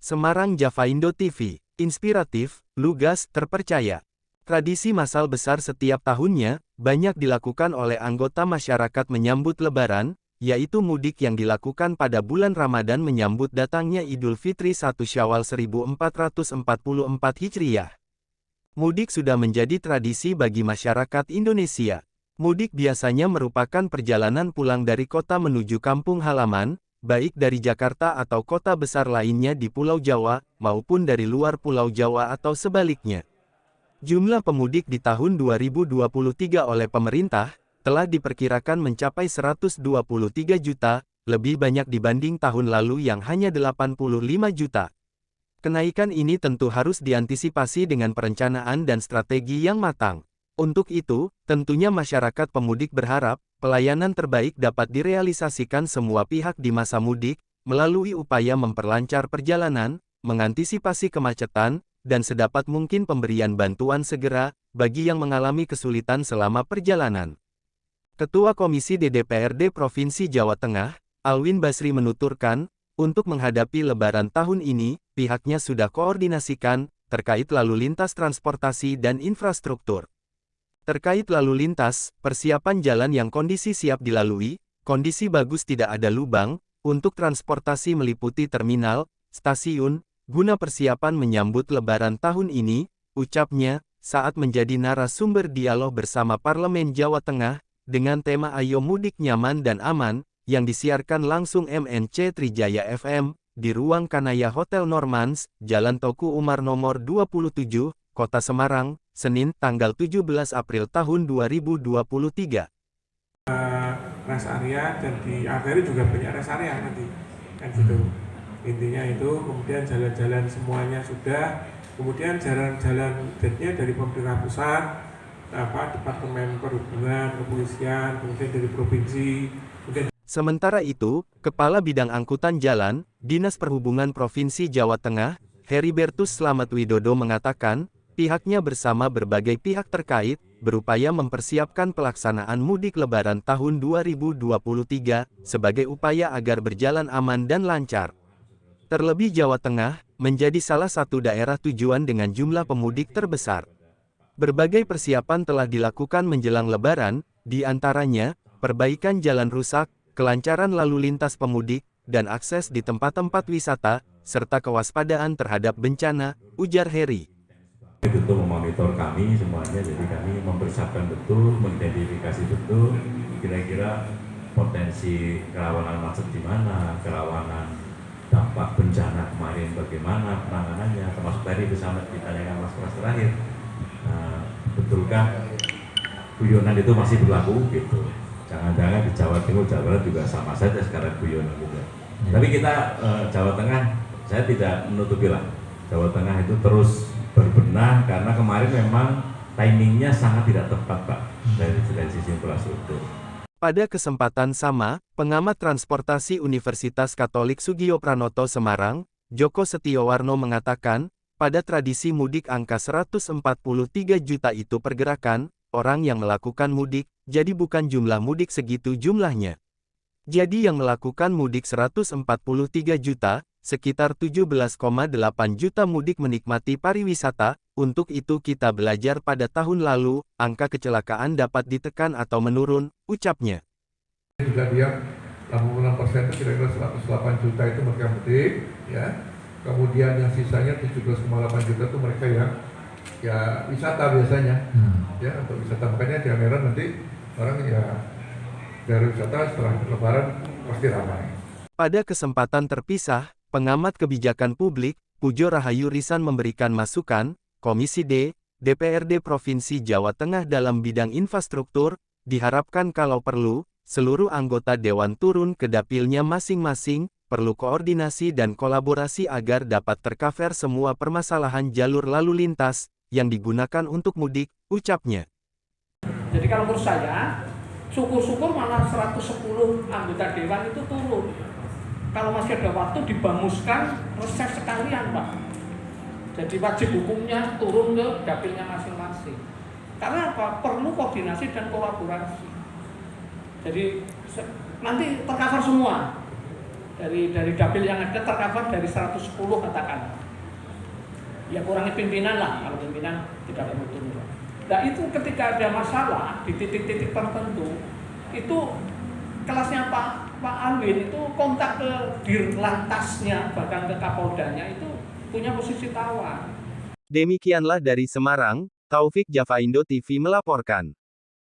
Semarang Javaindo TV, inspiratif, lugas, terpercaya. Tradisi massal besar setiap tahunnya, banyak dilakukan oleh anggota masyarakat menyambut Lebaran, yaitu mudik yang dilakukan pada bulan Ramadan menyambut datangnya Idul Fitri 1 Syawal 1444 Hijriah. Mudik sudah menjadi tradisi bagi masyarakat Indonesia. Mudik biasanya merupakan perjalanan pulang dari kota menuju kampung halaman, baik dari Jakarta atau kota besar lainnya di Pulau Jawa, maupun dari luar Pulau Jawa atau sebaliknya. Jumlah pemudik di tahun 2023 oleh pemerintah, telah diperkirakan mencapai 123 juta, lebih banyak dibanding tahun lalu yang hanya 85 juta. Kenaikan ini tentu harus diantisipasi dengan perencanaan dan strategi yang matang. Untuk itu, tentunya masyarakat pemudik berharap, pelayanan terbaik dapat direalisasikan semua pihak di masa mudik, melalui upaya memperlancar perjalanan, mengantisipasi kemacetan, dan sedapat mungkin pemberian bantuan segera, bagi yang mengalami kesulitan selama perjalanan. Ketua Komisi DPRD Provinsi Jawa Tengah, Alwin Basri menuturkan, untuk menghadapi Lebaran tahun ini, pihaknya sudah koordinasikan, terkait lalu lintas transportasi dan infrastruktur. Terkait lalu lintas, persiapan jalan yang kondisi siap dilalui, kondisi bagus tidak ada lubang, untuk transportasi meliputi terminal, stasiun, guna persiapan menyambut Lebaran tahun ini, ucapnya, saat menjadi narasumber dialog bersama Parlemen Jawa Tengah, dengan tema Ayo Mudik Nyaman dan Aman, yang disiarkan langsung MNC Trijaya FM, di ruang Kanaya Hotel Normans, Jalan Teuku Umar nomor 27, Kota Semarang, Senin, tanggal 17 April tahun 2023. Rest area dan di arteri juga banyak rest area nanti, kan gitu. Intinya itu, kemudian jalan-jalan semuanya sudah, kemudian jalan-jalan date-nya dari pemerintah pusat, Departemen Perhubungan, Kepolisian, kemudian dari provinsi, kemudian. Sementara itu, Kepala Bidang Angkutan Jalan, Dinas Perhubungan Provinsi Jawa Tengah, Heribertus Slamet Widodo mengatakan, pihaknya bersama berbagai pihak terkait, berupaya mempersiapkan pelaksanaan mudik Lebaran tahun 2023, sebagai upaya agar berjalan aman dan lancar. Terlebih Jawa Tengah, menjadi salah satu daerah tujuan dengan jumlah pemudik terbesar. Berbagai persiapan telah dilakukan menjelang Lebaran, di antaranya, perbaikan jalan rusak, kelancaran lalu lintas pemudik, dan akses di tempat-tempat wisata, serta kewaspadaan terhadap bencana, ujar Heri. Itu memonitor kami semuanya, jadi kami mempersiapkan betul, mengidentifikasi betul, kira-kira potensi kerawanan macet di mana, kerawanan dampak bencana kemarin bagaimana penanganannya, termasuk tadi bersama ditanyakan Mas Pras terakhir, betulkah guyonan itu masih berlaku gitu. Jangan-jangan di Jawa Timur, Jawa Barat juga sama saja sekarang guyonan juga. Tapi kita Jawa Tengah, saya tidak menutupi lah, Jawa Tengah itu terus berbenah karena kemarin memang timingnya sangat tidak tepat Pak, dari sisi infrastruktur. Pada kesempatan sama, pengamat transportasi Universitas Katolik Sugio Pranoto Semarang, Joko Setiowarno mengatakan, pada tradisi mudik angka 143 juta itu pergerakan, orang yang melakukan mudik, jadi bukan jumlah mudik segitu jumlahnya. Jadi yang melakukan mudik 143 juta, sekitar 17,8 juta mudik menikmati pariwisata, untuk itu kita belajar pada tahun lalu, angka kecelakaan dapat ditekan atau menurun, ucapnya. Juga dia 86% itu kira-kira 108 juta itu mereka mudik, ya. Kemudian yang sisanya 17,8 juta itu mereka yang ya wisata biasanya, ya untuk wisata, makanya di anggaran nanti orang ya dari wisata setelah Lebaran pasti ramai. Pada kesempatan terpisah, pengamat kebijakan publik, Pujo Rahayu Risan memberikan masukan, Komisi DPRD Provinsi Jawa Tengah dalam bidang infrastruktur, diharapkan kalau perlu, seluruh anggota Dewan turun ke dapilnya masing-masing, perlu koordinasi dan kolaborasi agar dapat tercover semua permasalahan jalur lalu lintas, yang digunakan untuk mudik, ucapnya. Jadi kalau menurut saya, syukur-syukur malah 110 anggota Dewan itu turun. Kalau masih ada waktu dibamuskan, reses sekalian Pak. Jadi wajib hukumnya turun ke dapilnya masing-masing. Karena apa? Perlu koordinasi dan kolaborasi. Jadi nanti tercover semua. dari dapil yang ada tercover dari 110 katakan. Ya kurangi pimpinan lah, kalau pimpinan tidak perlu turun. Nah itu ketika ada masalah di titik-titik tertentu, itu kelasnya Pak Alwin itu kontak ke Dirlantasnya, bahkan ke Kapoldanya itu punya posisi tawar. Demikianlah dari Semarang, Taufik Javaindo TV melaporkan.